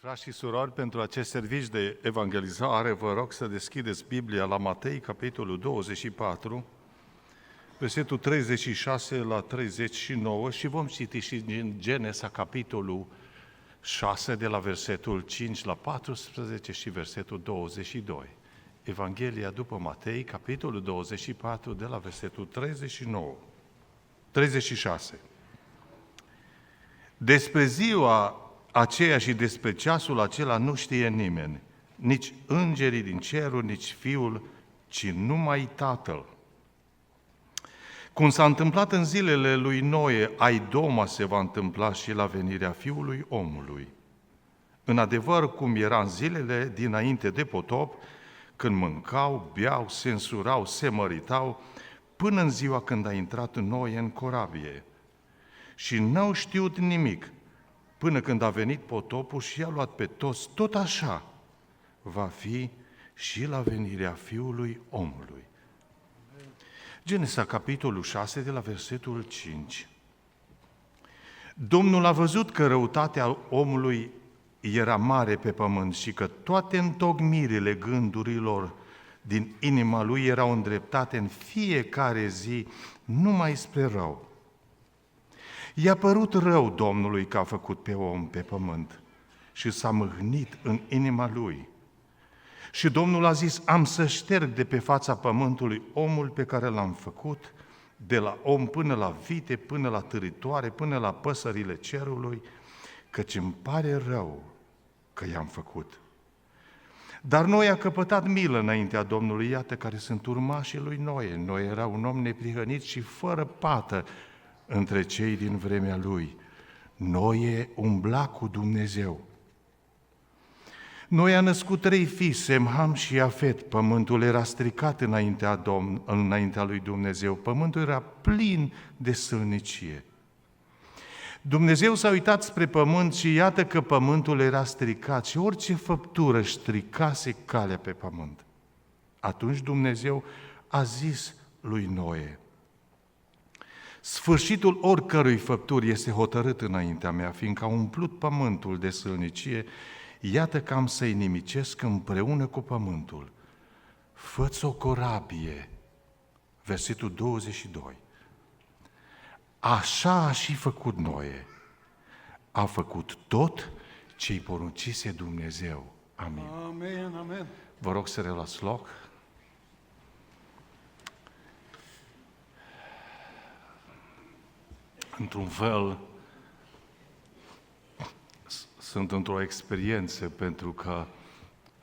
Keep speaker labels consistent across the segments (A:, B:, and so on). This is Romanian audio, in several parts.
A: Frați și surori, pentru acest serviciu de evangelizare, vă rog să deschideți Biblia la Matei, capitolul 24, versetul 36 la 39 și vom citi și din Genesa, capitolul 6, de la versetul 5 la 14 și versetul 22. Evanghelia după Matei, capitolul 24, de la versetul 36. Despre ziua aceea și despre ceasul acela nu știe nimeni, nici îngerii din ceruri, nici Fiul, ci numai Tatăl. Cum s-a întâmplat în zilele lui Noe, Aidoma se va întâmpla și la venirea Fiului Omului. În adevăr, cum era în zilele dinainte de potop, când mâncau, beau, se însurau, se măritau, până în ziua când a intrat Noe în corabie. Și n-au știut nimic, până când a venit potopul și i-a luat pe toți, tot așa va fi și la venirea Fiului Omului. Genesa, capitolul 6, de la versetul 5. Domnul a văzut că răutatea omului era mare pe pământ și că toate întocmirile gândurilor din inima lui erau îndreptate în fiecare zi numai spre rău. I-a părut rău Domnului că a făcut pe om pe pământ și s-a mâhnit în inima lui. Și Domnul a zis, am să șterg de pe fața pământului omul pe care l-am făcut, de la om până la vite, până la târitoare, până la păsările cerului, căci îmi pare rău că i-am făcut. Dar Noe a căpătat milă înaintea Domnului, iată care sunt urmașii lui Noe. Noe era un om neprihănit și fără pată între cei din vremea lui. Noe umbla cu Dumnezeu. Noe a născut 3 fii, Sem, Ham și Iafet. Pământul era stricat înaintea lui Dumnezeu. Pământul era plin de sălnicie. Dumnezeu s-a uitat spre pământ și iată că pământul era stricat și orice făptură stricase calea pe pământ. Atunci Dumnezeu a zis lui Noe, sfârșitul oricărui făpturi este hotărât înaintea mea, fiindcă a umplut pământul de sălnicie, iată că am să-i nimicesc împreună cu pământul. Fă-ți o corabie. Versetul 22. Așa a și făcut Noe. A făcut tot ce-i poruncise Dumnezeu. Amin.
B: Amen, amen.
A: Vă rog să reluați loc. Într-un fel, sunt într-o experiență, pentru că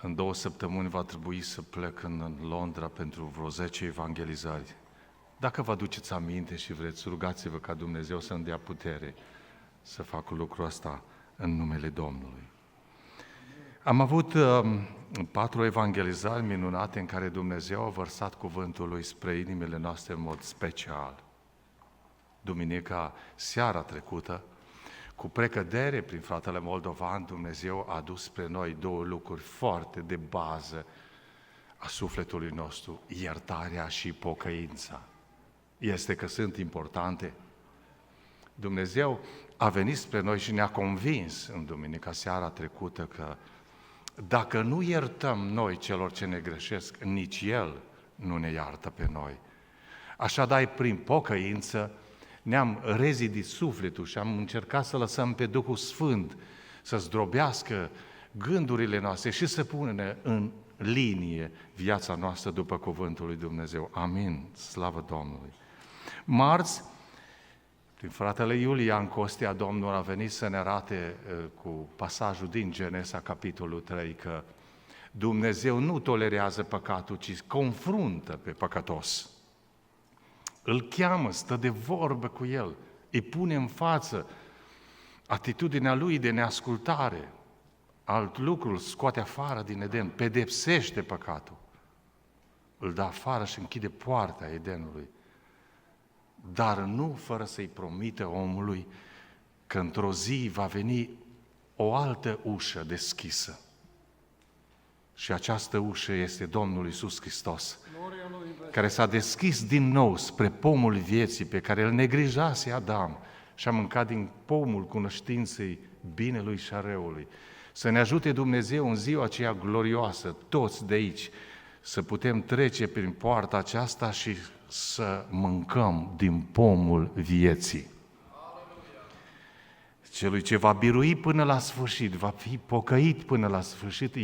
A: în 2 săptămâni va trebui să plec în Londra pentru vreo 10 evangelizări. Dacă vă aduceți aminte și vreți, rugați-vă ca Dumnezeu să-mi dea putere să fac lucrul ăsta în numele Domnului. Am avut 4 evangelizări minunate în care Dumnezeu a vărsat cuvântul Lui spre inimile noastre în mod special. Duminica, seara trecută, cu precădere prin fratele Moldovan, Dumnezeu a adus spre noi 2 lucruri foarte de bază a sufletului nostru, iertarea și pocăința. Este că sunt importante. Dumnezeu a venit spre noi și ne-a convins în duminica seara trecută că dacă nu iertăm noi celor ce ne greșesc, nici El nu ne iartă pe noi. Așadar, prin pocăință, ne-am rezidit sufletul și am încercat să lăsăm pe Duhul Sfânt să zdrobească gândurile noastre și să pună în linie viața noastră după cuvântul lui Dumnezeu. Amin. Slavă Domnului. Marți, prin fratele Iulian Costea, Domnul a venit să ne arate cu pasajul din Genesa, capitolul 3, că Dumnezeu nu tolerează păcatul, ci confruntă pe păcătos. Îl cheamă, stă de vorbă cu el, îi pune în față atitudinea lui de neascultare, alt lucru, îl scoate afară din Eden, pedepsește păcatul, îl dă afară și închide poarta Edenului, dar nu fără să-i promită omului că într-o zi va veni o altă ușă deschisă. Și această ușă este Domnul Iisus Hristos, care s-a deschis din nou spre pomul vieții pe care îl neglijase Adam și a mâncat din pomul cunoștinței binelui și a răului. Să ne ajute Dumnezeu în ziua aceea glorioasă, toți de aici, să putem trece prin poarta aceasta și să mâncăm din pomul vieții. Celui ce va birui până la sfârșit, va fi pocăit până la sfârșit,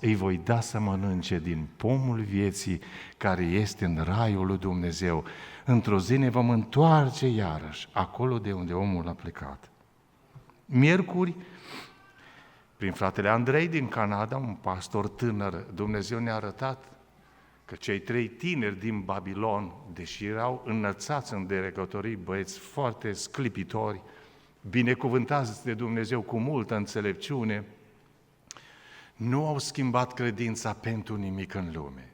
A: îi voi da să mănânce din pomul vieții care este în raiul lui Dumnezeu. Într-o zi ne vom întoarce iarăși acolo de unde omul a plecat. Miercuri, prin fratele Andrei din Canada, un pastor tânăr, Dumnezeu ne-a arătat că cei 3 tineri din Babilon, deși erau înălțați în deregătorii, băieți foarte sclipitori, binecuvântați de Dumnezeu cu multă înțelepciune, nu au schimbat credința pentru nimic în lume.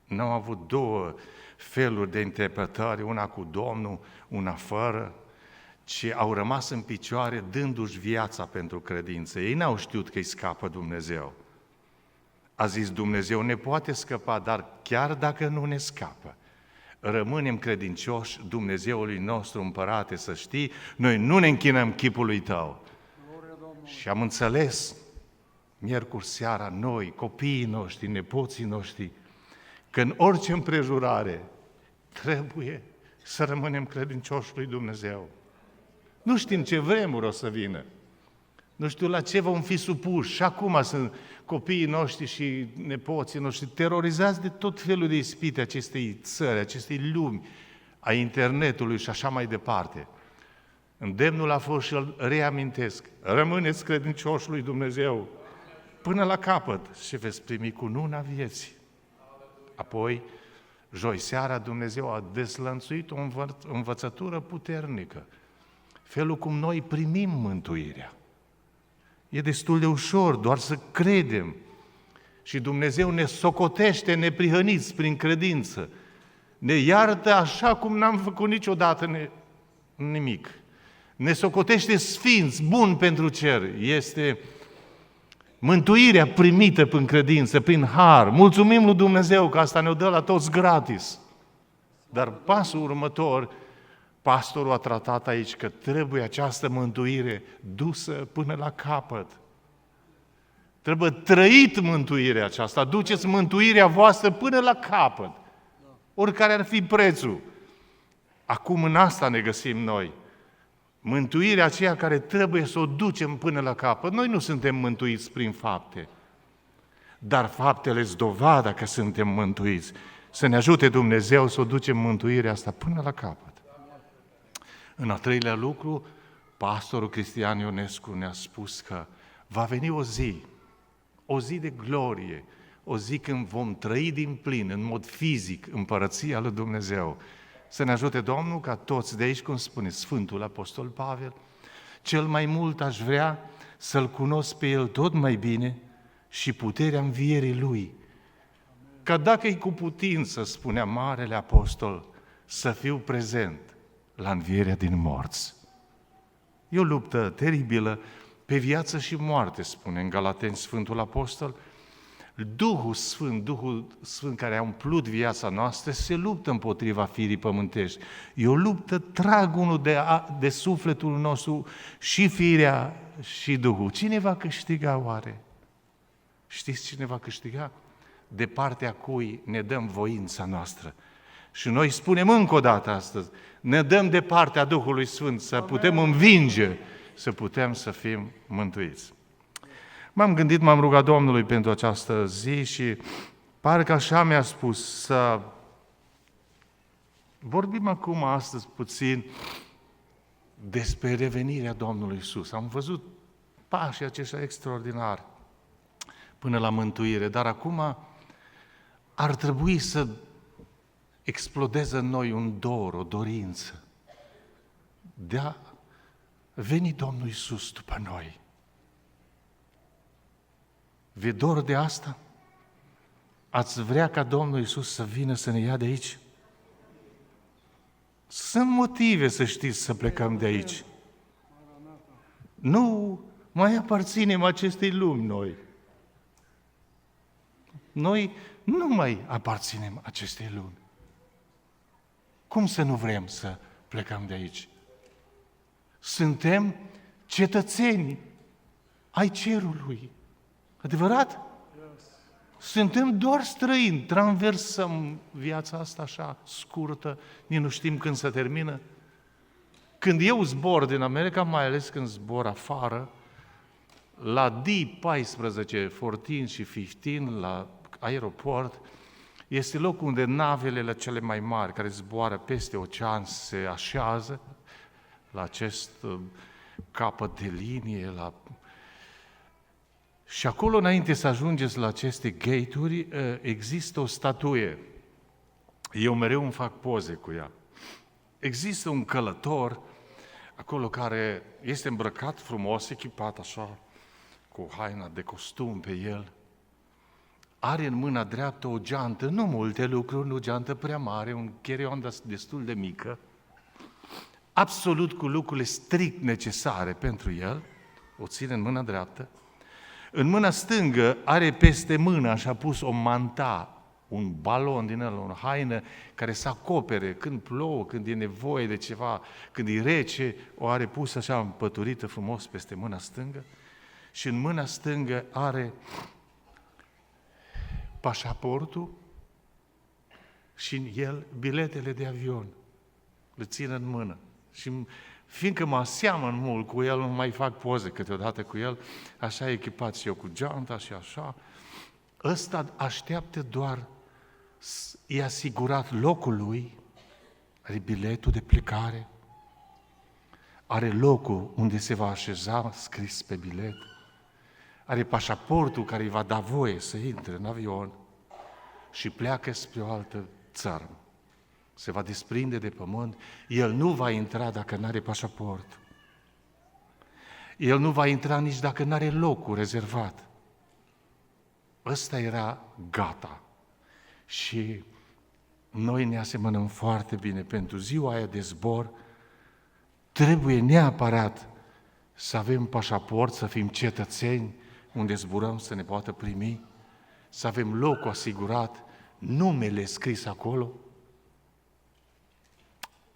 A: Nu au avut 2 feluri de interpretare, una cu Domnul, una fără, ci au rămas în picioare dându-și viața pentru credință. Ei n-au știut că îi scapă Dumnezeu. A zis Dumnezeu ne poate scăpa, dar chiar dacă nu ne scapă, rămânem credincioși Dumnezeului nostru, Împărate, să știi, noi nu ne închinăm chipului Tău. Și am înțeles, miercuri seara, noi, copiii noștri, nepoții noștri, că în orice împrejurare trebuie să rămânem credincioși lui Dumnezeu. Nu știm ce vremuri o să vină. Nu știu la ce vom fi supuși. Și acum sunt copiii noștri și nepoții noștri terorizați de tot felul de ispite acestei țări, acestei lumi, a internetului și așa mai departe. Îndemnul a fost și îl reamintesc. Rămâneți credincioși lui Dumnezeu până la capăt și veți primi cununa vieții. Apoi, joi seara, Dumnezeu a deslănțuit o învățătură puternică. Felul cum noi primim mântuirea. E destul de ușor, doar să credem. Și Dumnezeu ne socotește neprihăniți prin credință. Ne iartă așa cum n-am făcut niciodată nimic. Ne socotește sfinți, bun pentru cer. Este mântuirea primită prin credință, prin har. Mulțumim lui Dumnezeu că asta ne-o dă la toți gratis. Dar pasul următor, pastorul a tratat aici că trebuie această mântuire dusă până la capăt. Trebuie trăit mântuirea aceasta. Duceți mântuirea voastră până la capăt. Oricare ar fi prețul. Acum în asta ne găsim noi. Mântuirea aceea care trebuie să o ducem până la capăt. Noi nu suntem mântuiți prin fapte, dar faptele-s dovada că suntem mântuiți. Să ne ajute Dumnezeu să o ducem mântuirea asta până la capăt. În al 3-lea lucru, pastorul Cristian Ionescu ne-a spus că va veni o zi de glorie, o zi când vom trăi din plin, în mod fizic, împărăția lui Dumnezeu. Să ne ajute Domnul ca toți de aici, cum spune Sfântul Apostol Pavel, cel mai mult aș vrea să-L cunosc pe El tot mai bine și puterea învierii Lui. Ca dacă e cu putință, spunea Marele Apostol, să fiu prezent la învierea din morți. E o luptă teribilă pe viață și moarte, spune în Galateni Sfântul Apostol. Duhul Sfânt care a umplut viața noastră se luptă împotriva firii pământești. E o luptă, trag unul de sufletul nostru și firea și Duhul. Cine va câștiga oare? Știți cine va câștiga? De partea cui ne dăm voința noastră. Și noi spunem încă o dată astăzi, ne dăm de partea Duhului Sfânt să putem învinge, să putem să fim mântuiți. M-am gândit, m-am rugat Domnului pentru această zi și parcă așa mi-a spus să vorbim acum astăzi puțin despre revenirea Domnului Iisus. Am văzut pașii aceștia extraordinari până la mântuire, dar acum ar trebui să explodeze în noi un dor, o dorință de a veni Domnul Iisus după noi. Vi-e dor de asta? Ați vrea ca Domnul Iisus să vină să ne ia de aici? Sunt motive, să știți, să plecăm de aici. Nu mai aparținem acestei lumi noi. Noi nu mai aparținem acestei lumi. Cum să nu vrem să plecăm de aici? Suntem cetățeni ai cerului. Adevărat? Suntem doar străini, traversăm viața asta așa scurtă, nici nu știm când se termină. Când eu zbor din America, mai ales când zbor afară, la D14, 14 și 15, la aeroport, este locul unde navele cele mai mari, care zboară peste ocean, se așează la acest capăt de linie. Și acolo, înainte să ajungeți la aceste gate-uri, există o statuie. Eu mereu îmi fac poze cu ea. Există un călător acolo care este îmbrăcat frumos, echipat așa, cu haina de costum pe el. Are în mâna dreaptă o geantă, nu multe lucruri, nu o geantă prea mare, un carry-on destul de mică, absolut cu lucrurile strict necesare pentru el, o ține în mâna dreaptă. În mâna stângă are peste mână, așa pus o manta, un balon din ăla, o haină care să acopere când plouă, când e nevoie de ceva, când e rece, o are pusă așa împăturită frumos peste mâna stângă și în mâna stângă are pașaportul și în el biletele de avion. Le țin în mână. Și fiindcă mă aseamăn mult cu el, nu mai fac poze câteodată cu el, așa echipat și eu cu geanta și așa, ăsta așteaptă doar, e asigurat locul lui, are biletul de plecare, are locul unde se va așeza scris pe bilet, are pașaportul care îi va da voie să intre în avion și pleacă spre o altă țară. Se va desprinde de pământ, el nu va intra dacă nu are pașaport. El nu va intra nici dacă nu are locul rezervat. Ăsta era gata. Și noi ne asemănăm foarte bine. Pentru ziua aia de zbor trebuie neapărat să avem pașaport, să fim cetățeni unde zburăm să ne poată primi, să avem locul asigurat, numele scris acolo.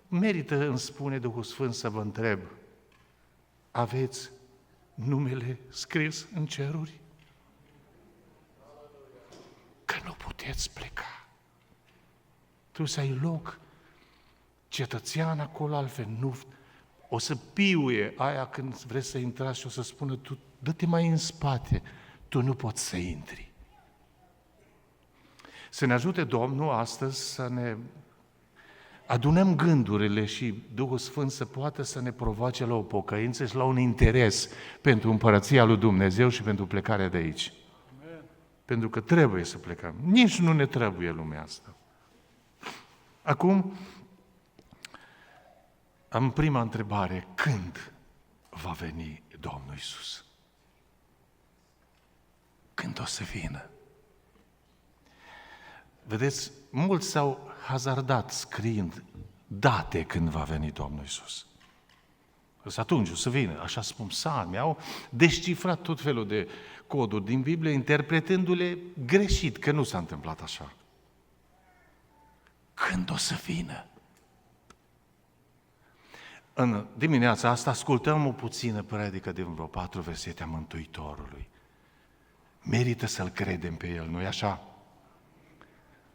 A: Merită, îmi spune Duhul Sfânt, să vă întreb, aveți numele scris în ceruri? Că nu puteți pleca. Tu să ai loc cetățean acolo, altfel nu. O să piuie aia când vrei să intrați și o să spună, tu dă-te mai în spate, tu nu poți să intri. Să ne ajute Domnul astăzi să ne adunăm gândurile și Duhul Sfânt să poată să ne provoace la o pocăință și la un interes pentru împărăția lui Dumnezeu și pentru plecarea de aici. Amen. Pentru că trebuie să plecăm. Nici nu ne trebuie lumea asta. Acum, am prima întrebare. Când va veni Domnul Iisus? Când o să vină? Vedeți, mulți s-au hazardat scriind date când va veni Domnul Iisus. Atunci o să vină, așa spun psalmi, au descifrat tot felul de coduri din Biblie, interpretându-le greșit, că nu s-a întâmplat așa. Când o să vină? În dimineața asta ascultăm o puțină predică din vreo 4 versete a Mântuitorului. Merită să-L credem pe El, nu-i așa?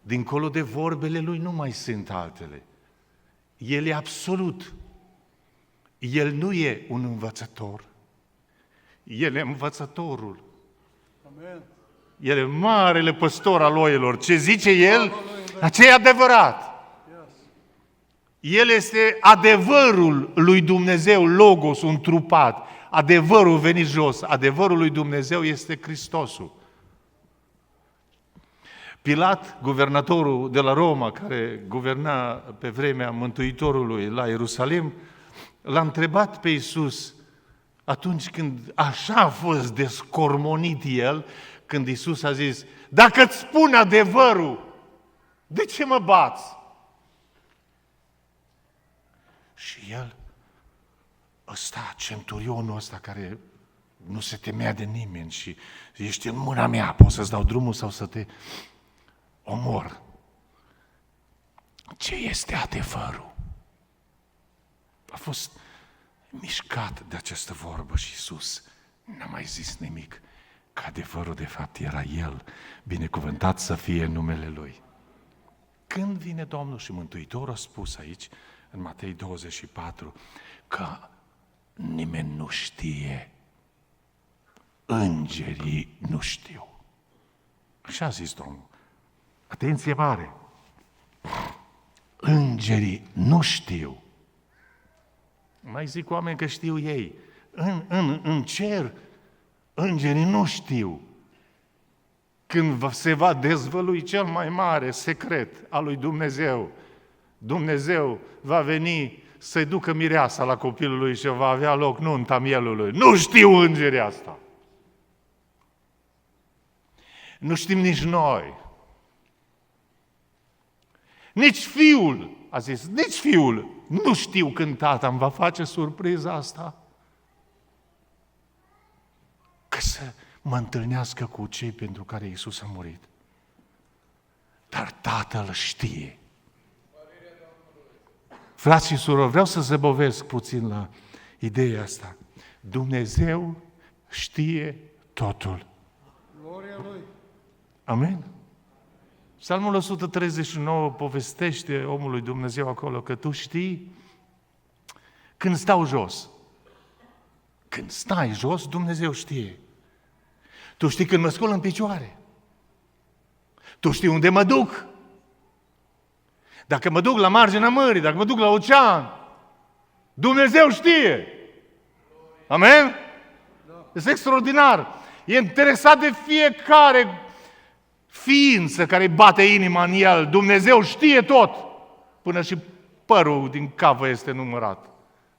A: Dincolo de vorbele Lui nu mai sunt altele. El e absolut. El nu e un învățător. El e învățătorul. Amen. El e marele păstor al oilor. Ce zice El, aceea e adevărat. El este adevărul lui Dumnezeu, Logos, întrupat. Adevărul venit jos. Adevărul lui Dumnezeu este Hristosul. Pilat, guvernatorul de la Roma, care guverna pe vremea Mântuitorului la Ierusalim, l-a întrebat pe Iisus atunci când așa a fost descormonit el, când Iisus a zis, dacă îți spun adevărul, de ce mă bați? Și el, centurionul ăsta care nu se temea de nimeni și ești în mâna mea, pot să-ți dau drumul sau să te omor. Ce este adevărul? A fost mișcat de această vorbă și Iisus n-a mai zis nimic. că adevărul de fapt era El, binecuvântat să fie numele Lui. Când vine Domnul și Mântuitorul a spus aici, în Matei 24, că nimeni nu știe, îngerii nu știu. Așa a zis Domnul. Atenție mare! Îngerii nu știu. Mai zic oameni că știu ei. În cer, îngerii nu știu. Când se va dezvălui cel mai mare secret al lui Dumnezeu, Dumnezeu va veni să-i ducă mireasa la copilul lui și va avea loc nunta mielului. Nu știu îngerii asta. Nu știm nici noi. Nici fiul, a zis, nici fiul. Nu știu când tata îmi va face surpriza asta. Că să mă întâlnească cu cei pentru care Iisus a murit. Dar Tatăl știe. Frați și surori, vreau să zăbovesc puțin la ideea asta. Dumnezeu știe totul.
B: Gloria Lui.
A: Amen? Psalmul 139 povestește omului Dumnezeu acolo că tu știi când stau jos. Când stai jos, Dumnezeu știe. Tu știi când mă scol în picioare. Tu știi unde mă duc. Dacă mă duc la marginea mării, dacă mă duc la ocean, Dumnezeu știe. Amen? Este extraordinar. E interesat de fiecare ființă care bate inima în el. Dumnezeu știe tot. Până și părul din cap este numărat.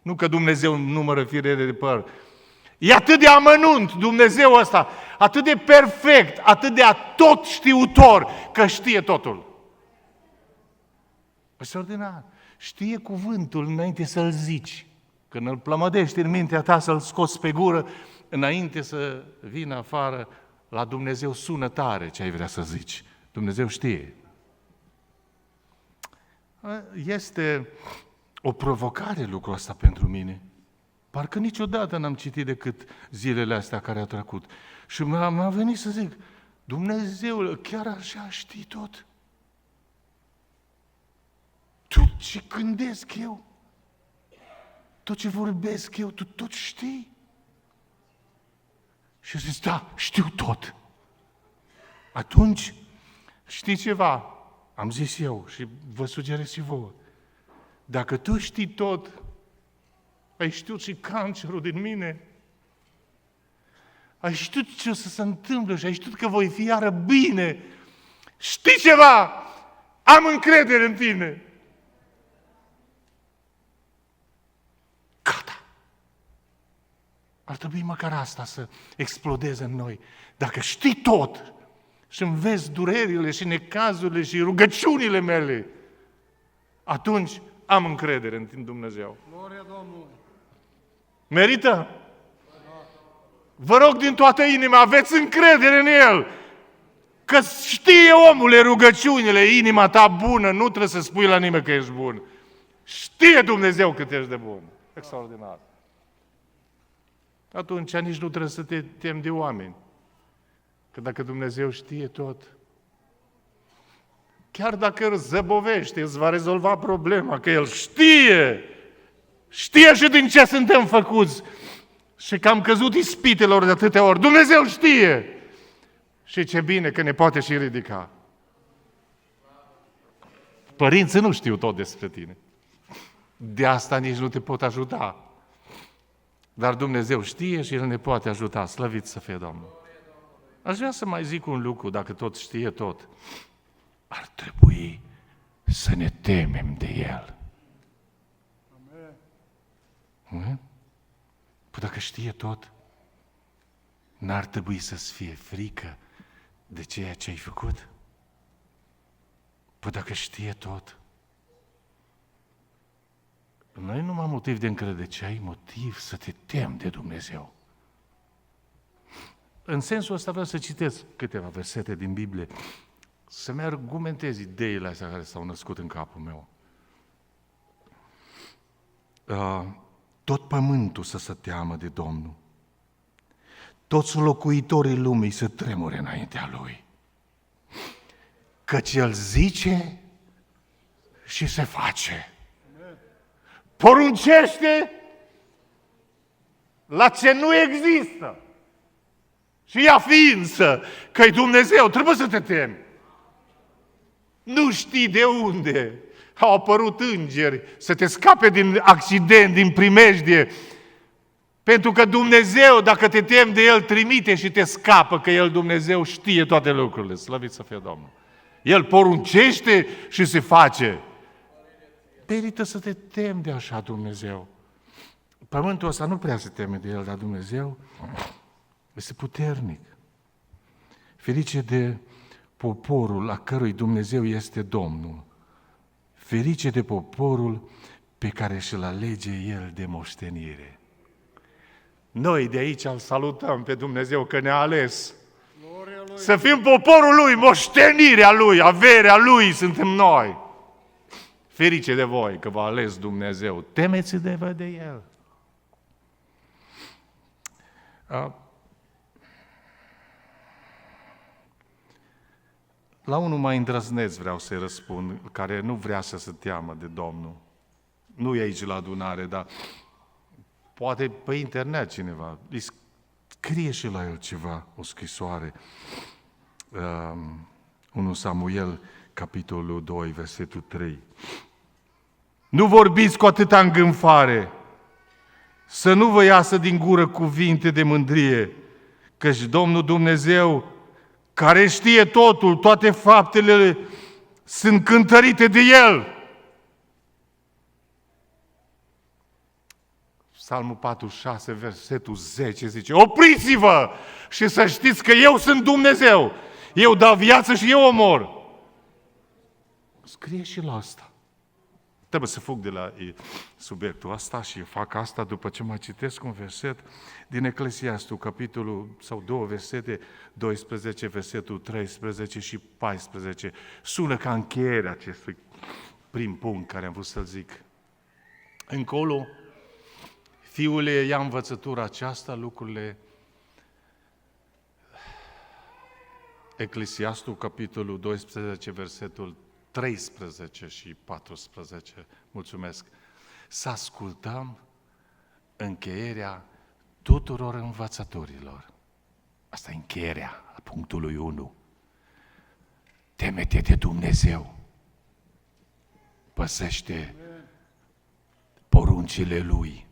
A: Nu că Dumnezeu numără firele de păr. E atât de amănunt Dumnezeu ăsta, atât de perfect, atât de tot știutor, că știe totul. Extraordinar. Știe cuvântul înainte să-l zici. Când îl plămădești în mintea ta să-l scoți pe gură, înainte să vină afară, la Dumnezeu sună tare ce ai vrea să zici. Dumnezeu știe. Este o provocare lucrul ăsta pentru mine. Parcă niciodată n-am citit decât zilele astea care au trecut. Și mi-a venit să zic, Dumnezeu, chiar așa știi tot? Tot ce gândesc eu, tot ce vorbesc eu, tu tot știi? Și zic, da, știu tot. Atunci, știi ceva? Am zis eu și vă sugerez și vouă. Dacă tu știi tot, ai știut și cancerul din mine, ai știut ce o să se întâmple și ai știut că voi fi iară bine, știi ceva? Am încredere în tine. Gata. Ar trebui măcar asta să explodeze în noi. Dacă știi tot și îmi vezi durerile și necazurile și rugăciunile mele, atunci am încredere în Dumnezeu.
B: Gloria Domnului.
A: Merită? Vă rog din toată inima, aveți încredere în El. Că știe, omule, rugăciunile, inima ta bună, nu trebuie să spui la nimeni că ești bun. Știe Dumnezeu cât ești de bun. Extraordinar. Atunci nici nu trebuie să te temi de oameni. Că dacă Dumnezeu știe tot, chiar dacă îl zăbovește, îți va rezolva problema, că El știe. Știe și din ce suntem făcuți. Și că am căzut ispitelor de atâtea ori. Dumnezeu știe. Și ce bine că ne poate și ridica. Părinții nu știu tot despre tine. De asta nici nu te pot ajuta. Dar Dumnezeu știe și El ne poate ajuta. Slăvit să fie Domnul. Aș vrea să mai zic un lucru, dacă tot știe tot. Ar trebui să ne temem de El. Amen. Păi dacă știe tot, n-ar trebui să-ți fie frică de ceea ce ai făcut? Păi dacă știe tot, nu ai numai motiv de încredere, ci ai motiv să te temi de Dumnezeu. În sensul ăsta vreau să citesc câteva versete din Biblie, să-mi argumentez ideile astea care s-au născut în capul meu. Tot pământul să se teamă de Domnul. toți locuitorii lumii să tremure înaintea Lui. Căci El zice și se face. Poruncește la ce nu există. Și ea ființă, că-i Dumnezeu, trebuie să te temi. Nu știi de unde au apărut îngeri să te scape din accident, din primejdie. Pentru că Dumnezeu, dacă te temi de El, trimite și te scapă, că El, Dumnezeu, știe toate lucrurile. Slăvit să fie Domnul. El poruncește și se face. Merită să te temi de așa Dumnezeu. Pământul ăsta nu prea se teme de El, dar Dumnezeu este puternic. Ferice de poporul la cărui Dumnezeu este Domnul. Ferice de poporul pe care și-l alege El de moștenire. Noi de aici îl salutăm pe Dumnezeu că ne-a ales.
B: Gloria Lui.
A: Să fim poporul Lui, moștenirea Lui, averea Lui suntem noi. Ferice de voi că v-a ales Dumnezeu. Temeți-vă de El. La unul mai îndrăzneț vreau să-i răspund, care nu vrea să se teamă de Domnul. Nu e aici la adunare, dar poate pe internet cineva. Îi scrie și la el ceva, o scrisoare. 1 Samuel, capitolul 2, versetul 3. Nu vorbiți cu atâta îngânfare, să nu vă iasă din gură cuvinte de mândrie, căci Domnul Dumnezeu, care știe totul, toate faptele sunt cântărite de El. Psalmul 46, versetul 10 zice, opriți-vă și să știți că eu sunt Dumnezeu. Eu dau viață și eu omor. Scrie și la asta. Trebuie să fug de la subiectul ăsta și fac asta după ce mai citesc un verset din Eclesiastul, capitolul, sau 2 versete, 12, versetul 13 și 14. Sună ca încheierea acestui prim punct care am vrut să-l zic. Încolo, fiule, ia învățătura aceasta, lucrurile. Eclesiastul, capitolul 12, versetul 13 și 14. Mulțumesc. Să ascultăm încheierea tuturor învățăturilor. Asta e încheierea a punctului 1. Teme-te de Dumnezeu. Păzește poruncile Lui.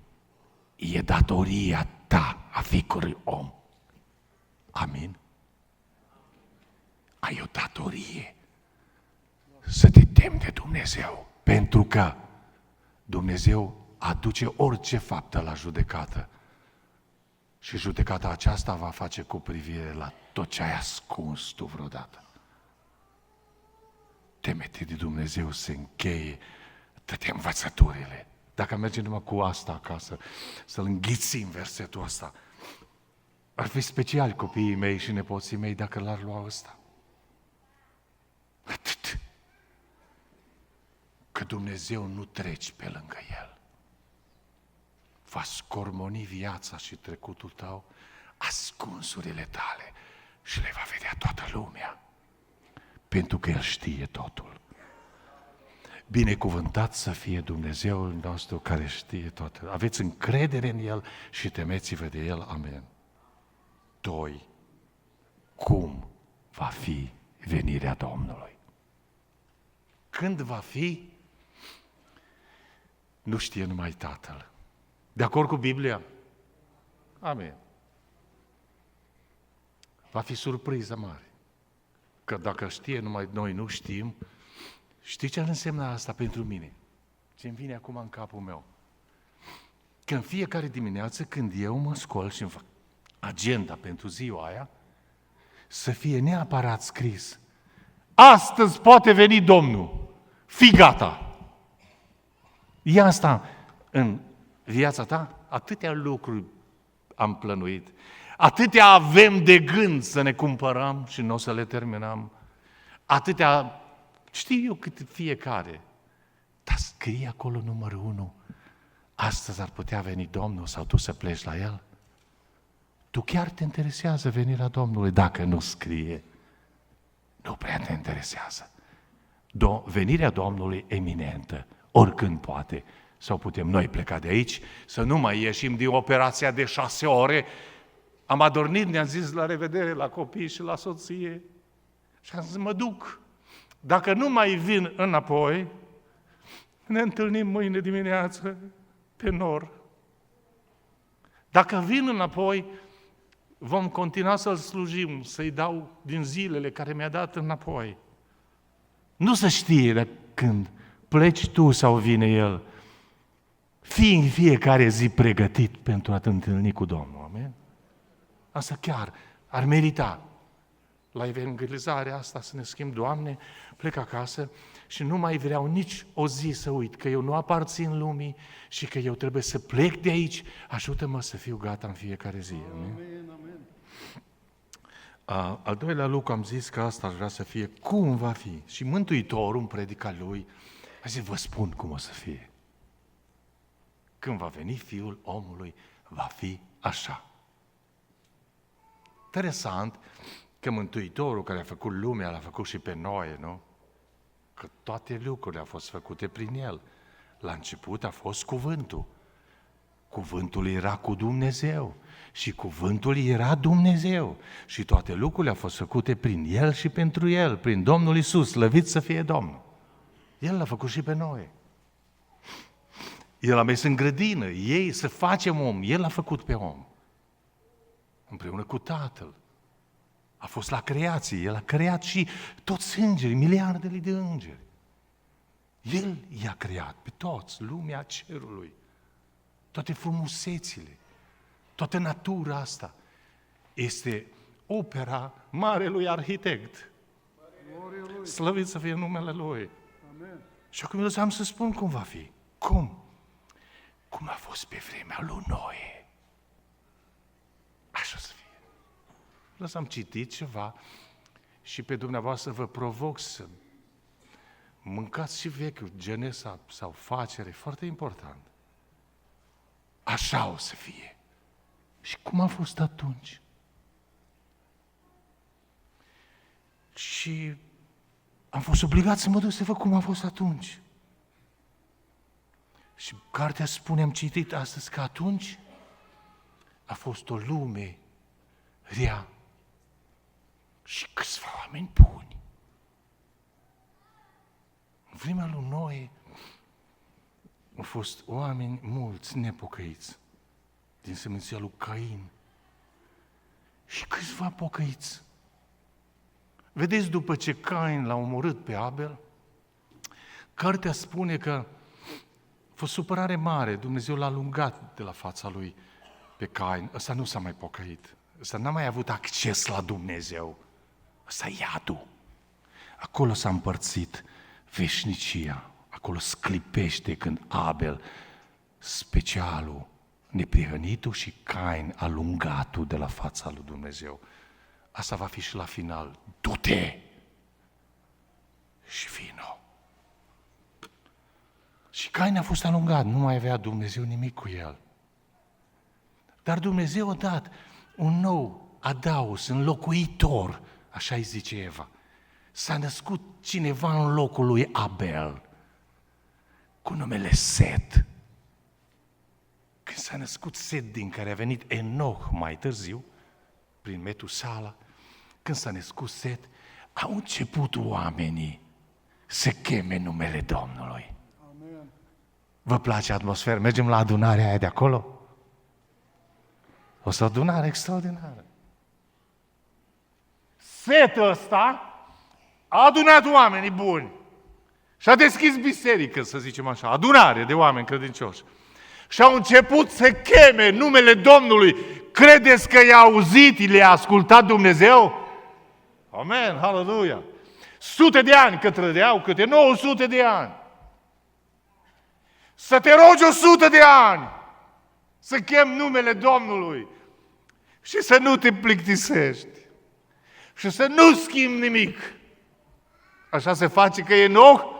A: E datoria ta a fiecărui om. Amin? Ai o datorie să te temi de Dumnezeu, pentru că Dumnezeu aduce orice faptă la judecată. Și judecata aceasta va face cu privire la tot ce ai ascuns tu vreodată. Teme-te de Dumnezeu să încheie toate învățăturile. Dacă mergem numai cu asta acasă, să-l înghițim versetul ăsta, ar fi special copiii mei și nepoții mei dacă l-ar lua ăsta. Atât. Că Dumnezeu nu treci pe lângă El. Va scormoni viața și trecutul tău, ascunsurile tale și le va vedea toată lumea. Pentru că El știe totul. Binecuvântat să fie Dumnezeul nostru care știe totul. Aveți încredere în El și temeți-vă de El. Amen. 2. Cum va fi venirea Domnului? Când va fi? Nu știe numai Tatăl. De acord cu Biblia? Amen. Va fi surpriză mare. Că dacă știe numai noi nu știm, știi ce înseamnă asta pentru mine? Ce-mi vine acum în capul meu? Că în fiecare dimineață când eu mă scol și îmi fac agenda pentru ziua aia, să fie neapărat scris: astăzi poate veni Domnul, fii gata. E asta în viața ta? Atâtea lucruri am plănuit, atâtea avem de gând să ne cumpărăm și nu o să le terminăm, atâtea, știu eu cât fiecare, dar scrie acolo numărul 1, astăzi ar putea veni Domnul sau tu să pleci la El? Tu chiar te interesează venirea Domnului dacă nu scrie? Nu prea te interesează. Venirea Domnului eminentă, oricând poate. Sau putem noi pleca de aici, să nu mai ieșim din operația de 6 ore. Am adormit, ne-am zis la revedere la copii și la soție. Și am zis, mă duc. Dacă nu mai vin înapoi, ne întâlnim mâine dimineață pe nor. Dacă vin înapoi, vom continua să-L slujim, să-i dau din zilele care mi-a dat înapoi. Nu se știe de când pleci tu sau vine El. Fii în fiecare zi pregătit pentru a te întâlni cu Domnul. Amen? Asta chiar ar merita. La evangelizarea asta să ne schimb, Doamne, plec acasă și nu mai vreau nici o zi să uit că eu nu aparțin lumii și că eu trebuie să plec de aici. Ajută-mă să fiu gata în fiecare zi. Amen?
B: Amen, amen.
A: Al doilea lucru am zis că asta aș vrea să fie cum va fi. Și Mântuitorul în predica lui a zis, vă spun cum o să fie. Când va veni Fiul omului, va fi așa. Interesant că Mântuitorul care a făcut lumea, l-a făcut și pe noi, nu? Că toate lucrurile au fost făcute prin El. La început a fost cuvântul. Cuvântul era cu Dumnezeu și cuvântul era Dumnezeu. Și toate lucrurile au fost făcute prin El și pentru El, prin Domnul Iisus, slăvit să fie Domnul. El l-a făcut și pe noi. El a mers în grădină, ei să facem om, El l-a făcut pe om. Împreună cu Tatăl. A fost la creație, El a creat și toți îngerii, miliardele de îngeri. El i-a creat pe toți, lumea cerului, toate frumusețile, toată natura asta. Este opera marelui arhitect.
B: Gloria Lui.
A: Slăvit să fie numele Lui.
B: Amen.
A: Și acum eu am să spun cum va fi. Cum? Cum a fost pe vremea lui Noe. Așa să fie. Lăsam citit ceva și pe dumneavoastră vă provoc să mâncați și vechiul, Genesa sau facere, foarte important. Așa o să fie. Și cum a fost atunci? Și am fost obligat să mă duc să văd cum a fost atunci. Și cartea spune, am citit astăzi, că atunci a fost o lume rea și câțiva oameni buni. În vremea lui Noe au fost oameni mulți nepocăiți din seminția lui Cain și câțiva pocăiți. Vedeți, după ce Cain l-a omorât pe Abel, cartea spune că a fost supărare mare, Dumnezeu l-a alungat de la fața lui pe Cain. Ăsta nu s-a mai pocăit, ăsta n-a mai avut acces la Dumnezeu, ăsta e iadul. Acolo s-a împărțit veșnicia, acolo sclipește când Abel, specialul, neprihănitul și Cain, alungatul de la fața lui Dumnezeu. Asta va fi și la final. Du-te și vino. Și Cain a fost alungat, nu mai avea Dumnezeu nimic cu el. Dar Dumnezeu a dat un nou adaos, înlocuitor, așa îi zice Eva. S-a născut cineva în locul lui Abel, cu numele Set. Când s-a născut Set, din care a venit Enoch mai târziu, prin Metusala, când s-a născut Set, au început oamenii să cheme numele Domnului.
B: Amen.
A: Vă place atmosfera? Mergem la adunarea aia de acolo? O să adunare extraordinară. Setul ăsta a adunat oamenii buni și a deschis biserică, să zicem așa, adunare de oameni credincioși. Și au început să cheme numele Domnului. Credeți că i-a auzit, le-a ascultat Dumnezeu? Amen, haleluia! Sute de ani că trădeau, câte 900 de ani. Să te rogi 100 de ani să chem numele Domnului și să nu te plictisești și să nu schimbi nimic. Așa se face că Enoch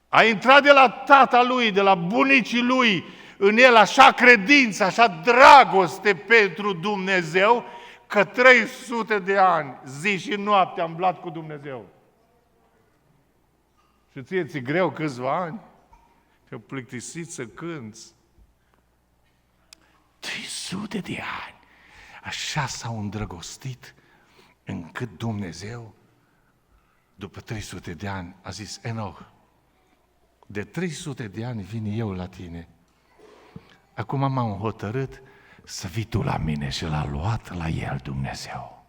A: a intrat de la tata lui, de la bunicii lui, în el așa credință, așa dragoste pentru Dumnezeu, că 300 de ani, zi și noapte, am umblat cu Dumnezeu. Și ție greu câțiva ani? Te-au plictisit să cânți. 300 de ani. Așa s-au îndrăgostit încât Dumnezeu, după 300 de ani, a zis: Enoch, de 300 de ani vin eu la tine. Acum m-am hotărât să vii tu la mine, și l-a luat la el Dumnezeu.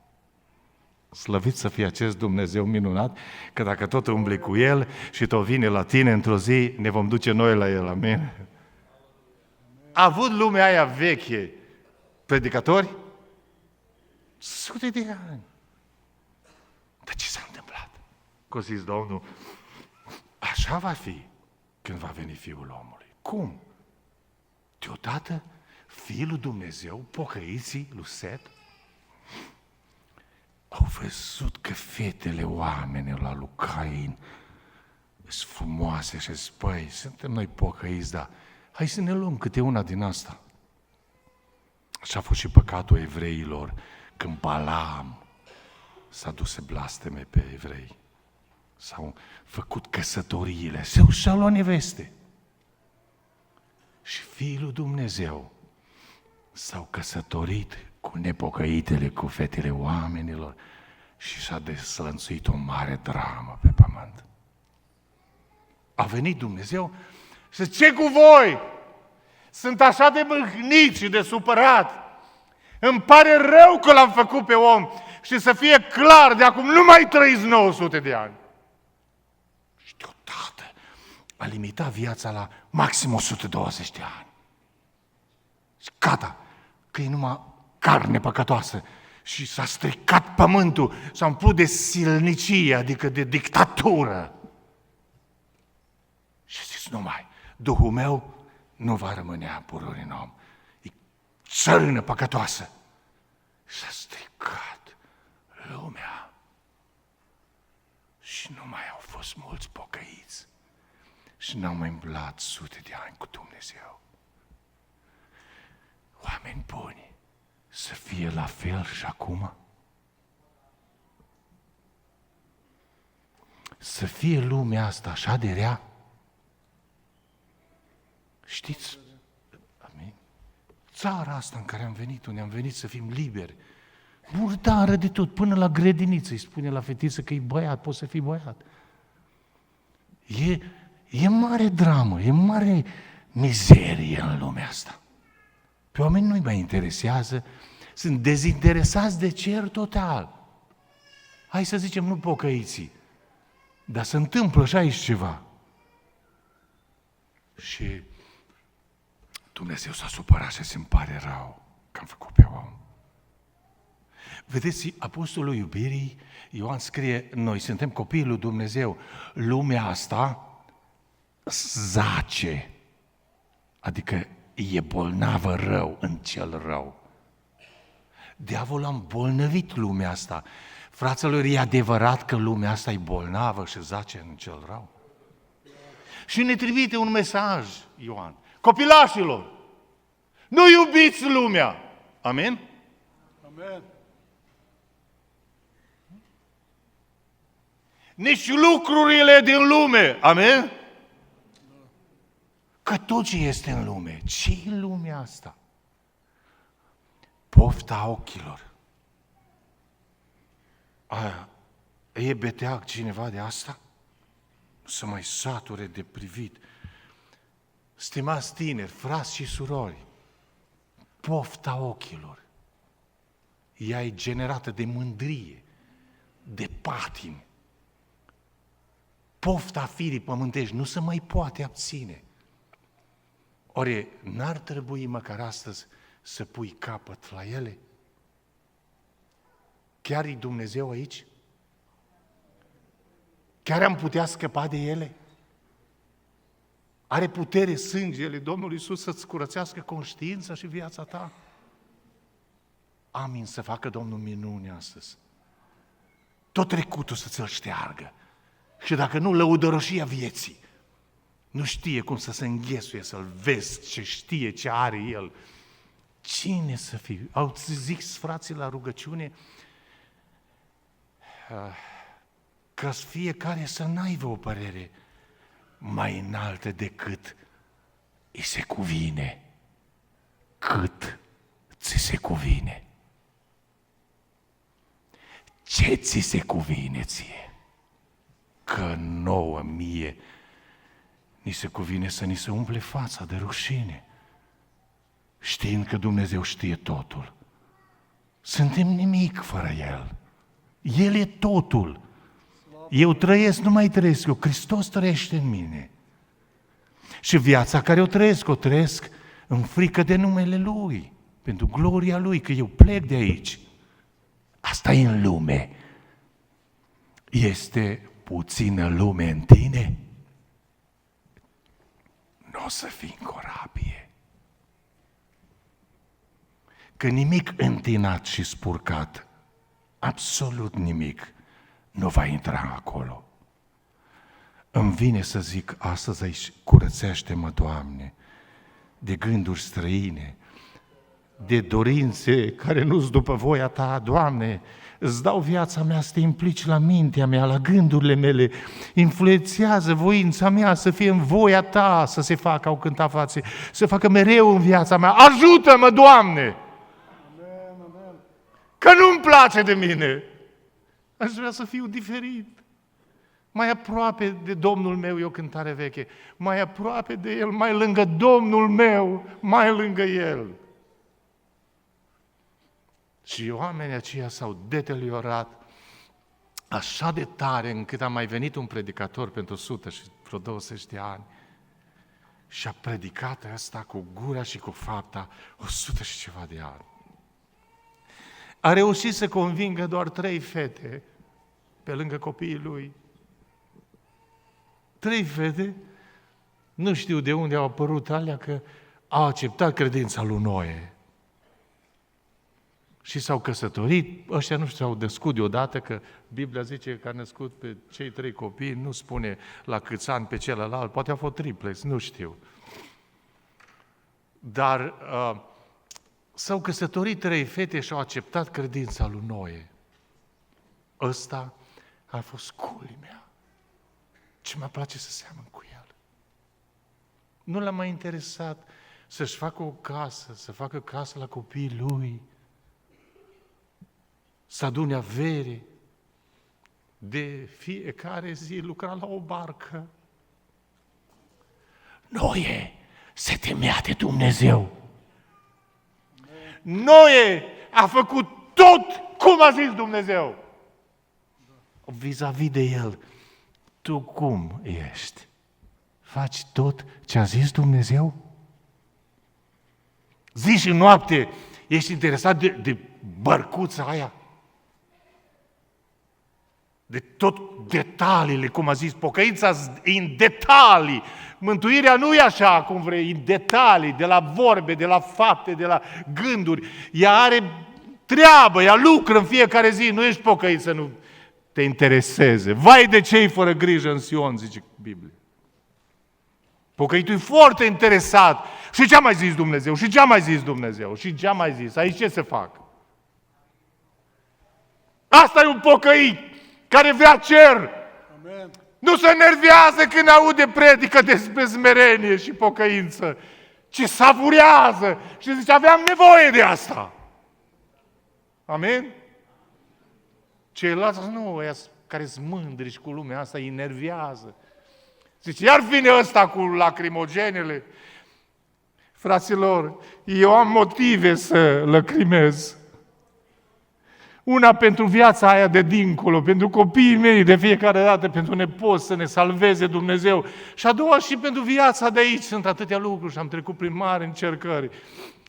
A: Slăvit să fie acest Dumnezeu minunat, că dacă tot umbli cu el și tot vine la tine într-o zi, ne vom duce noi la el, amin? A avut lumea aia veche predicatori? Sute de ani. Dar ce s-a întâmplat? Că a zis Domnul: așa va fi când va veni Fiul omului. Cum? Deodată Fiul lui Dumnezeu, pocăiții lui Set, au văzut că fetele oamenilor la lui Cain sunt frumoase și zic: păi, suntem noi pocăiți, dar hai să ne luăm câte una din asta. Așa a fost și păcatul evreilor când Balaam s-a dus să blasteme pe evrei. S-au făcut căsătoriile, și-au luat neveste. Și Fiul lui Dumnezeu s-au căsătorit cu nepocăitele, cu fetele oamenilor, și s-a deslănțuit o mare dramă pe pământ. A venit Dumnezeu și zice: ce cu voi? Sunt așa de mâhnit și de supărat. Îmi pare rău că l-am făcut pe om, și să fie clar, de acum nu mai trăiți 900 de ani. Și deodată a limitat viața la maxim 120 de ani. Și gata, că e numai carne păcătoasă. Și s-a stricat pământul, s-a umplut de silnicie, adică de dictatură. Și zis: numai, Duhul meu nu va rămâne pururi în om. E țărână păcătoasă. S-a stricat lumea. Și nu mai au fost mulți pocăiți. Și n-au mai umblat sute de ani cu Dumnezeu. Oameni buni, să fie la fel și acum? Să fie lumea asta așa de rea? Știți, amin? Țara asta în care am venit, unde am venit să fim liberi, murdară de tot, până la grădiniță, îi spune la fetiță că e băiat, poți să fii băiat. E mare dramă, e mare mizerie în lumea asta. Pe oameni nu-i mai interesează, sunt dezinteresați de cer total. Hai să zicem, nu pocăiții, dar se întâmplă și aici ceva. Și Dumnezeu s-a supărat și se-mi pare rău că am făcut pe om. Vedeți, apostolul iubirii, Ioan scrie: noi suntem copiii lui Dumnezeu. Lumea asta zace, adică e bolnavă rău în cel rău. Diavolul a îmbolnăvit lumea asta. Fraților, e adevărat că lumea asta e bolnavă și zace în cel rău? Și ne trimite un mesaj, Ioan: copilașilor, nu iubiți lumea. Amin?
B: Amen.
A: Nici lucrurile din lume. Amin? Că tot ce este în lume, ce e lumea asta? Pofta ochilor. E beteag cineva de asta? Să mai sature de privit. Stimați tineri, frați și surori, pofta ochilor, ea e generată de mândrie, de patimi. Pofta firii pământești nu se mai poate abține. Ori n-ar trebui măcar astăzi să pui capăt la ele? Chiar e Dumnezeu aici? Chiar am putea scăpa de ele? Are putere sângele Domnului Iisus să-ți curățească conștiința și viața ta? Amin, să facă Domnul minune astăzi. Tot trecutul să ți-l șteargă. Și dacă nu, lăudăroșia vieții. Nu știe cum să se înghesuie, să-L vezi, ce știe, ce are El. Cine să fie? Au zis frații la rugăciune că fiecare să n-aibă o părere mai înaltă decât îi se cuvine. Cât ți se cuvine. Ce ți se cuvine ție? Că 9.000 ni se cuvine să ni se umple fața de rușine, știind că Dumnezeu știe totul. Suntem nimic fără El. El e totul. Eu trăiesc, nu mai trăiesc eu, Hristos trăiește în mine. Și viața care o trăiesc în frică de numele Lui, pentru gloria Lui, că eu plec de aici. Asta e în lume. Este puțină lume în tine? Nu o să fii în corabie. Că nimic întinat și spurcat, absolut nimic, nu va intra acolo. Îmi vine să zic astăzi aici, curățește-mă, Doamne, de gânduri străine, de dorințe care nu-s după voia Ta, Doamne, îți dau viața mea să te implici la mintea mea, la gândurile mele, influențează voința mea să fie în voia Ta, să se facă, au cântat frații, să facă mereu în viața mea. Ajută-mă, Doamne! Că nu-mi place de mine! Aș vrea să fiu diferit. Mai aproape de Domnul meu, e o cântare veche, mai aproape de El, mai lângă Domnul meu, mai lângă El. Și oamenii aceia s-au deteriorat așa de tare încât a mai venit un predicator pentru 100 și vreo 20 de ani și a predicat asta cu gura și cu fapta 100 și ceva de ani. A reușit să convingă doar 3 fete pe lângă copiii lui. 3 fete, nu știu de unde au apărut alea, că au acceptat credința lui Noe. Și s-au căsătorit, ăștia nu știu, s-au născut deodată, că Biblia zice că a născut pe cei 3 copii, nu spune la câți ani pe celălalt, poate au fost triplex, nu știu. Dar s-au căsătorit 3 fete și au acceptat credința lui Noe. Ăsta a fost culmea. Ce mă place să seamăn cu el. Nu l-a mai interesat să-și facă o casă, să facă casă la copiii lui, să adune avere. De fiecare zi lucra la o barcă. Noe se temea de Dumnezeu. Noe a făcut tot cum a zis Dumnezeu. Vis-a-vis de el, tu cum ești? Faci tot ce a zis Dumnezeu? Zi și noapte ești interesat de bărcuța aia? De tot detaliile, cum a zis, pocăința în detalii. Mântuirea nu e așa cum vrei, în detalii, de la vorbe, de la fapte, de la gânduri. Ea are treabă, ea lucră în fiecare zi, nu ești pocăit să nu te intereseze. Vai de cei fără grijă în Sion, zice Biblia. Pocăitul e foarte interesat. Și ce a mai zis Dumnezeu? Și ce a mai zis Dumnezeu? Și ce a mai zis? Aici ce se fac? Asta e un pocăit care vrea cer.
B: Amen.
A: Nu se nervează când aude predică despre smerenie și pocăință, ci savurează și zice, aveam nevoie de asta. Amen? Ceilalți nu, ăia care sunt mândri și cu lumea asta îi nervează. Zice, iar vine ăsta cu lacrimogenele. Fraților, eu am motive să lăcrimez. Una pentru viața aia de dincolo, pentru copiii mei de fiecare dată, pentru nepoți să ne salveze Dumnezeu. Și a doua și pentru viața de aici. Sunt atâtea lucruri și am trecut prin mari încercări.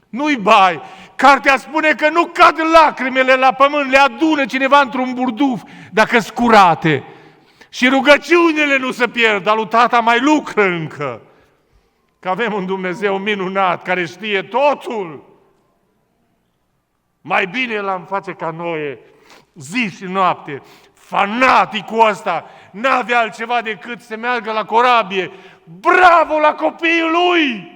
A: Nu-i bai. Cartea spune că nu cad lacrimele la pământ, le adună cineva într-un burduf dacă-s curate. Și rugăciunile nu se pierd, dar lui Tata mai lucră încă. Că avem un Dumnezeu minunat care știe totul. Mai bine l-am face ca Noe, zi și noapte, Fanaticul ăsta n-avea altceva decât să meargă la corabie. Bravo la copiii lui!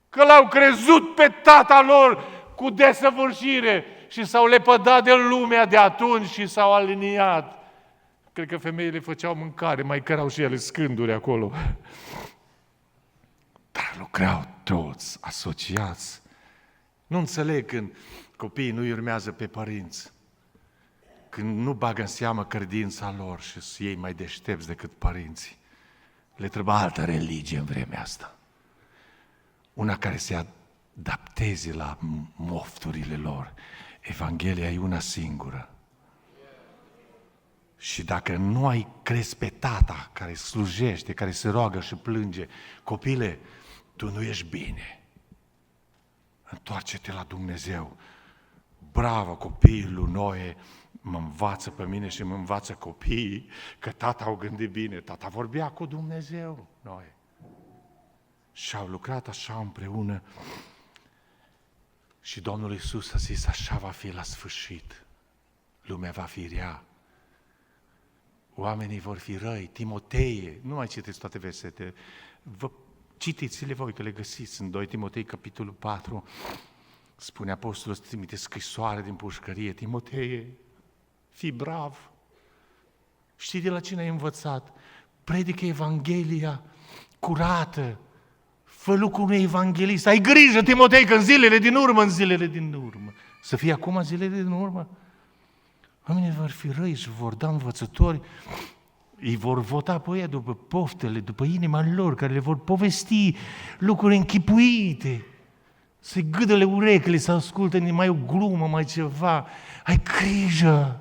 A: Că l-au crezut pe tata lor cu desăvârșire și s-au lepădat de lumea de atunci și s-au aliniat. Cred că femeile făceau mâncare, mai cărau și ele scânduri acolo. Dar lucrau toți asociați. Nu înțeleg când copiii nu urmează pe părinți, când nu bagă în seamă credința lor și sunt ei mai deștepți decât părinții. Le trebuie altă religie în vremea asta. Una care se adapteze la mofturile lor. Evanghelia e una singură. Și dacă nu ai crezi pe tata care slujește, care se roagă și plânge, copile, tu nu ești bine. Întoarce-te la Dumnezeu. Bravo, copiii lui Noe mă învață pe mine și mă învață copiii că tata au gândit bine. Tata vorbea cu Dumnezeu, Noe. Și au lucrat așa împreună. Și Domnul Iisus a zis, așa va fi la sfârșit. Lumea va fi rea. Oamenii vor fi răi. Timoteie, nu mai citiți toate versetele. Citiți-le voi că le găsiți în 2 Timotei, capitolul 4. Spune apostolul, îți trimite scrisoare din pușcărie. Timoteie, fii brav. Știi de la cine ai învățat? Predică Evanghelia curată. Fă lucrul unui evanghelist. Ai grijă, Timotei, că în zilele din urmă, să fie acum zilele din urmă, oamenii vor fi răi și vor da învățători, îi vor vota pe ea după poftele, după inima lor, care le vor povesti lucruri închipuite, să-i gâdăle urechile, să ascultă mai o glumă, mai ceva. Ai grijă!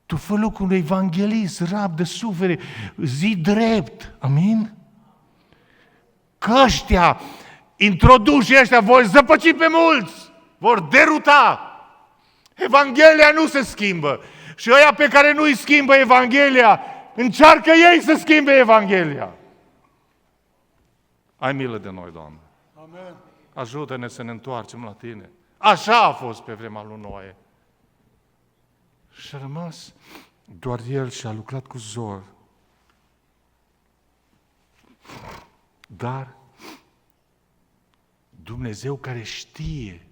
A: Tu fă lucrul unui evanghelist, rabdă, sufere, zi drept. Amin? Că ăștia, introduși ăștia, vor zăpăci pe mulți, vor deruta. Evanghelia nu se schimbă. Și ăia pe care nu îi schimbă Evanghelia, încearcă ei să schimbe Evanghelia. Ai milă de noi, Doamne.
B: Amen.
A: Ajută-ne să ne întoarcem la Tine. Așa a fost pe vremea lui Noe. Și a rămas doar el și a lucrat cu zor. Dar Dumnezeu care știe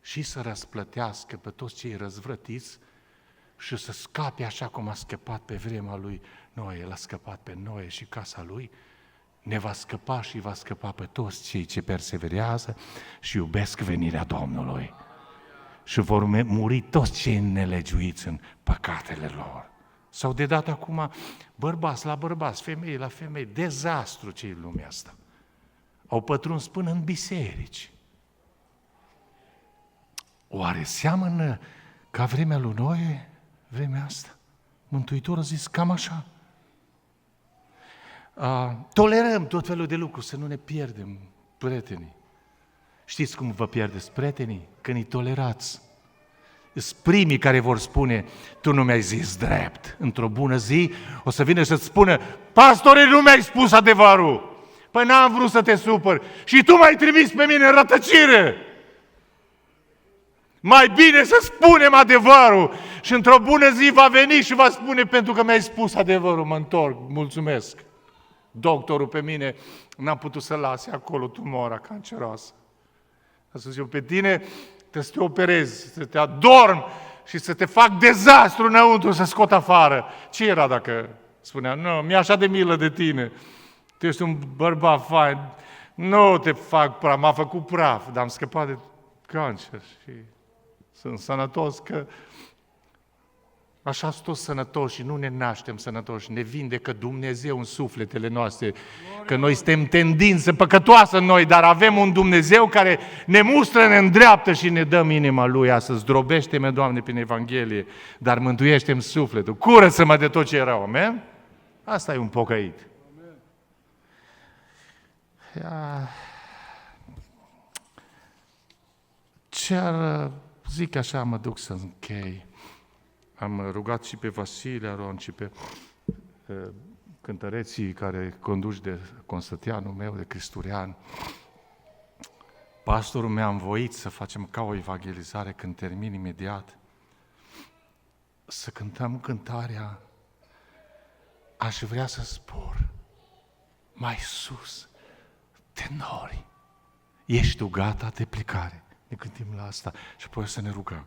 A: și să răsplătească pe toți cei răzvrătiți și să scape așa cum a scăpat pe vremea lui Noe, el a scăpat pe Noe și casa lui, ne va scăpa și va scăpa pe toți cei ce perseverează și iubesc venirea Domnului. Și vor muri toți cei nelegiuiți în păcatele lor. S-au dedat acum bărbați la bărbați, femei la femei, dezastru ce în lumea asta. Au pătruns până în biserici. Oare seamănă ca vremea lui Noe, vremea asta? Mântuitorul a zis cam așa. Tolerăm tot felul de lucruri, să nu ne pierdem prietenii. Știți cum vă pierdeți prietenii? Când îi tolerați. Sunt primii care vor spune, tu nu mi-ai zis drept. Într-o bună zi o să vină să-ți spună, pastore, nu mi-ai spus adevărul. Păi n-am vrut să te supăr. Și tu m-ai trimis pe mine în rătăcire. Mai bine să spunem adevărul. Și într-o bună zi va veni și va spune, pentru că mi-ai spus adevărul, mă întorc, mulțumesc. Doctorul pe mine n-a putut să lase acolo tumora canceroasă. A spus, eu pe tine trebuie să te operezi, să te adorm și să te fac dezastru înăuntru, să scot afară. Ce era dacă spunea, nu, mi-e așa de milă de tine, tu ești un bărbat fain, nu te fac praf, m-a făcut praf, dar am scăpat de cancer și sunt sănătos că așa sunt toți sănătoși și nu ne naștem sănătoși, ne vindecă Dumnezeu în sufletele noastre, că noi suntem tendință păcătoasă în noi, dar avem un Dumnezeu care ne mustră, ne îndreaptă și ne dăm inima Lui astăzi. Zdrobește-mă, Doamne, prin Evanghelie, dar mântuiește-mi sufletul, curăță-mă de tot ce e rău, amen? Asta e un pocăit. Ce-ar zic așa, mă duc să închei. Am rugat și pe Vasile Aron și pe cântăreții care conduci de Constătianul meu, de Cristurian. Pastorul mi-a învoit să facem ca o evangelizare când termin imediat. să cântăm cântarea Aș vrea să spor mai sus, tenori. Ești tu gata de plecare? Ne gândim la asta și apoi o să ne rugăm.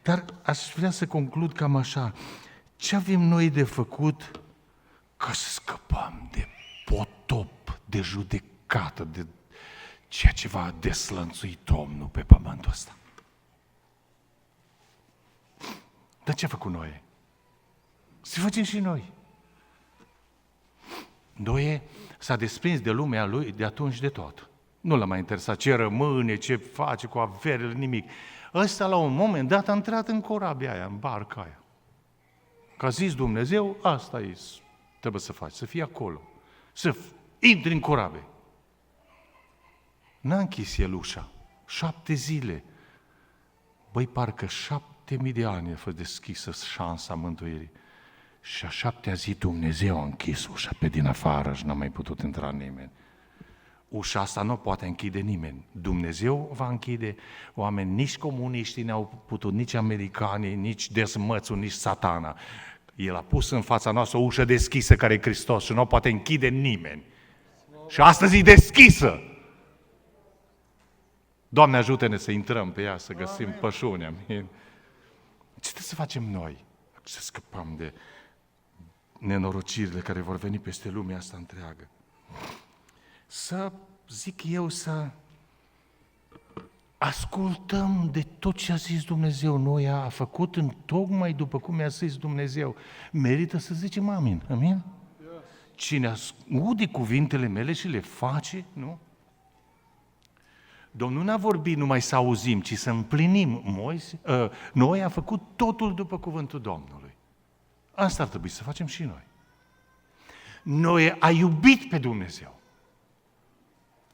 A: Dar aș vrea să conclud cam așa. Ce avem noi de făcut ca să scăpăm de potop, de judecată, de ceea ce va deslănțui Domnul pe pământul ăsta? Dar ce a făcut Noe? Să facem și noi. Noe s-a desprins de lumea lui de atunci de tot. Nu l-a mai interesat ce rămâne, ce face cu averile, nimic. Ăsta la un moment dat a intrat în corabia aia, în barca aia. Că a zis Dumnezeu, asta e, trebuie să faci, să fii acolo. Să intri în corabie. N-a închis el ușa. 7 zile. Băi, parcă 7.000 de ani a fost deschisă șansa mântuirii. Și a 7-a zi Dumnezeu a închis ușa pe din afară și n-a mai putut intra nimeni. Ușa asta nu poate închide nimeni. Dumnezeu va închide. Oameni, nici comuniștii n-au putut, nici americanii, nici dezmățul, nici satana. El a pus în fața noastră o ușă deschisă care e Hristos și nu o poate închide nimeni. Și astăzi e deschisă. Doamne, ajută-ne să intrăm pe ea, să găsim pășuni. Amin. Ce trebuie să facem noi? Să scăpăm de nenorocirile care vor veni peste lumea asta întreagă. Să, zic eu, să ascultăm de tot ce a zis Dumnezeu. Noi a făcut în tocmai după cum i-a zis Dumnezeu. Merită să zicem amin. Amin? Cine aude cuvintele mele și le face, nu? Domnul n-a vorbit numai să auzim, ci să împlinim. Noi a făcut totul după cuvântul Domnului. Asta ar trebui să facem și noi. Noi a iubit pe Dumnezeu.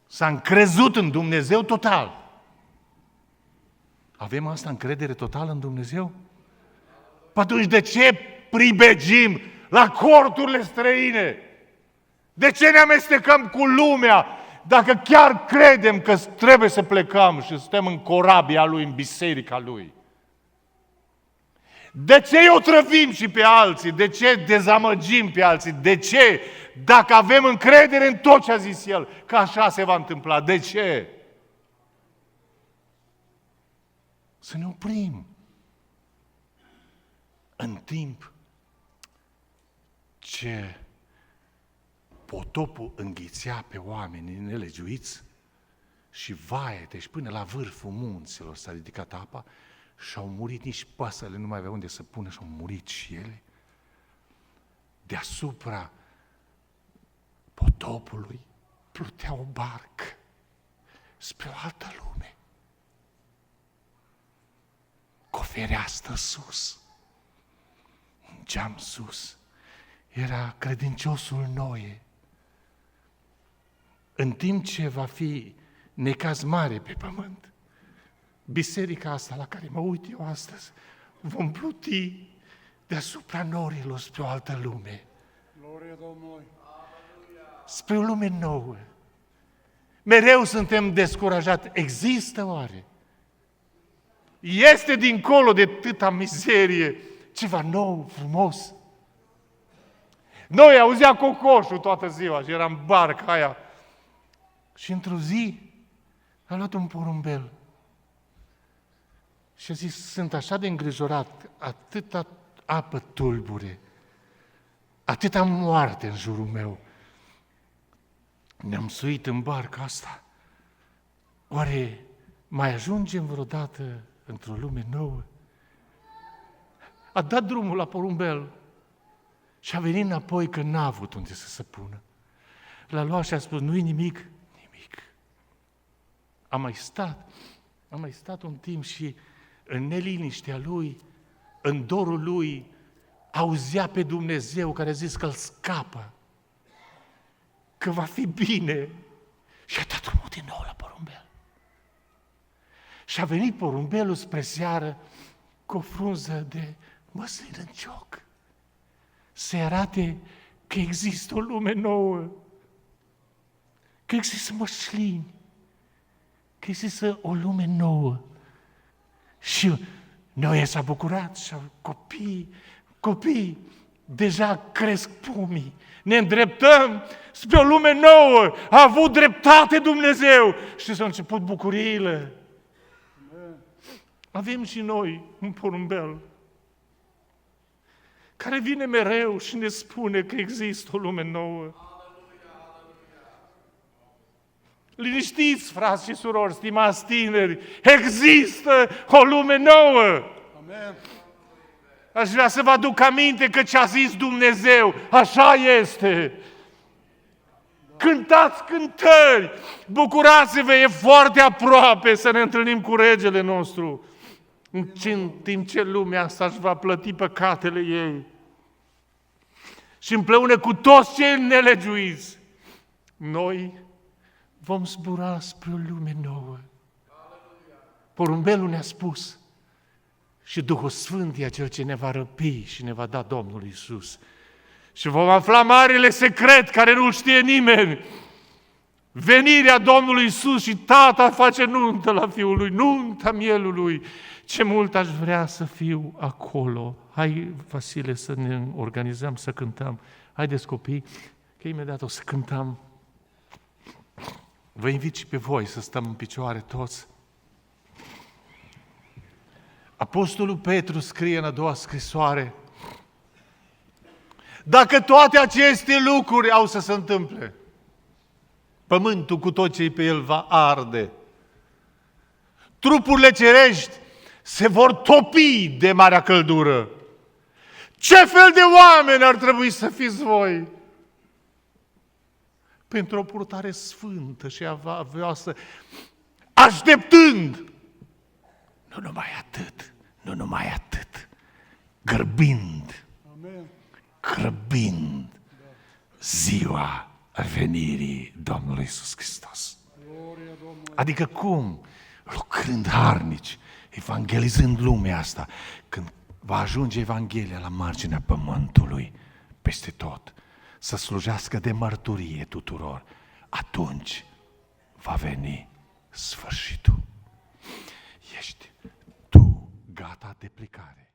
A: S-a încrezut în Dumnezeu total. Avem asta încredere totală în Dumnezeu? Păi atunci de ce pribegim la corturile străine? De ce ne amestecăm cu lumea? Dacă chiar credem că trebuie să plecăm și suntem în corabia Lui, în biserica Lui. De ce îi otrăvim și pe alții? De ce dezamăgim pe alții? De ce? Dacă avem încredere în tot ce a zis El, că așa se va întâmpla. De ce? Să ne oprim. În timp ce potopul înghițea pe oamenii nelegiuiți și vaete și până la vârful munților s-a ridicat apa și au murit, nici păsările nu mai aveau unde să pună și au murit și ele. Deasupra potopului plutea o barcă spre o altă lume. Cu o fereastră sus, un geam sus, era credinciosul Noe. În timp ce va fi necaz mare pe pământ, biserica asta la care mă uit eu astăzi, vom pluti deasupra norilor spre o altă lume.
B: Gloria Domnului.
A: Spre o lume nouă. Mereu suntem descurajați. Există oare? Este dincolo de atâta mizerie ceva nou, frumos? Noi auzea cocoșul toată ziua și era în barca aia. Și într-o zi a luat un porumbel și a zis, sunt așa de îngrijorat, atâta apă tulbure, atâta moarte în jurul meu. Ne-am suit în barca asta. Oare mai ajungem vreodată într-o lume nouă? A dat drumul la porumbel și a venit înapoi că n-a avut unde să se pună. L-a luat și a spus, nu-i nimic. Nimic. Am mai stat un timp și în neliniștea lui, în dorul lui, auzea pe Dumnezeu care a zis că îl scapă, că va fi bine. Și a dat drumul din nou la porumbel. Și a venit porumbelul spre seară cu o frunză de măslin în cioc. Să arate că există o lume nouă, că există măslini, că există o lume nouă. Și
C: Noe s-a bucurat și copii, deja cresc pomii. Ne îndreptăm spre o lume nouă. A avut dreptate Dumnezeu și s-au început bucuriile. Avem și noi un porumbel care vine mereu și ne spune că există o lume nouă. Liniștiți, frați și surori, stimați tineri, există o lume nouă.
B: Amen.
C: Aș vrea să vă aduc aminte că ce a zis Dumnezeu, așa este. Cântați cântări, bucurați-vă, e foarte aproape să ne întâlnim cu regele nostru. În timp ce lumea asta își va plăti păcatele ei. Și împreună cu toți cei nelegiuiți, noi vom zbura spre o lume nouă. Porumbelul ne-a spus și Duhul Sfânt e Cel ce ne va răpi și ne va da Domnul Iisus. Și vom afla marele secret care nu știe nimeni. Venirea Domnului Iisus și Tata face nuntă la Fiul Lui, nunta mielului. Ce mult aș vrea să fiu acolo. Hai, Vasile, să ne organizăm, să cântăm. Haideți, copii, că imediat o să cântăm. Vă invit și pe voi să stăm în picioare toți. Apostolul Petru scrie în a doua scrisoare: dacă toate aceste lucruri au să se întâmple, pământul cu tot ce pe el va arde. Trupurile cerești se vor topi de marea căldură. Ce fel de oameni ar trebui să fiți voi? Pentru o purtare sfântă și avioasă, așteptând, nu numai atât, grăbind ziua venirii Domnului Iisus Hristos. Adică cum? Lucrând harnici, evangelizând lumea asta, când va ajunge Evanghelia la marginea pământului, peste tot, să slujească de mărturie tuturor, atunci va veni sfârșitul. Ești tu gata de plecare.